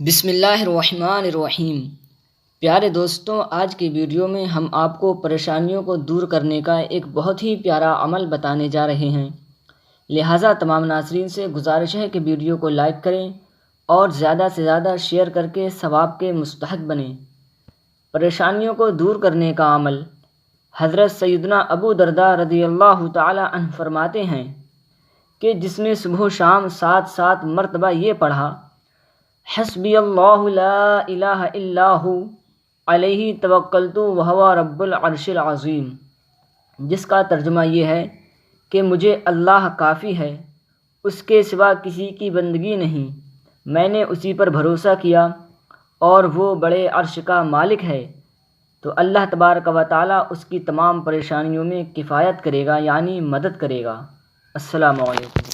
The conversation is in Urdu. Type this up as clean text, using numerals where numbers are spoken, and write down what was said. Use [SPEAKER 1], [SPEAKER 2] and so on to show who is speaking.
[SPEAKER 1] بسم اللہ الرحمن الرحیم۔ پیارے دوستوں، آج کی ویڈیو میں ہم آپ کو پریشانیوں کو دور کرنے کا ایک بہت ہی پیارا عمل بتانے جا رہے ہیں، لہٰذا تمام ناظرین سے گزارش ہے کہ ویڈیو کو لائک کریں اور زیادہ سے زیادہ شیئر کر کے ثواب کے مستحق بنیں۔ پریشانیوں کو دور کرنے کا عمل حضرت سیدنا ابو درداء رضی اللہ تعالی عنہ فرماتے ہیں کہ جس نے صبح و شام 7 مرتبہ یہ پڑھا، حسبی اللہ لا الہ الا ہو علیہ توکلت وہو رب العرش العظیم، جس کا ترجمہ یہ ہے کہ مجھے اللہ کافی ہے، اس کے سوا کسی کی بندگی نہیں، میں نے اسی پر بھروسہ کیا اور وہ بڑے عرش کا مالک ہے، تو اللہ تبارک و تعالیٰ اس کی تمام پریشانیوں میں کفایت کرے گا، یعنی مدد کرے گا۔ السلام علیکم۔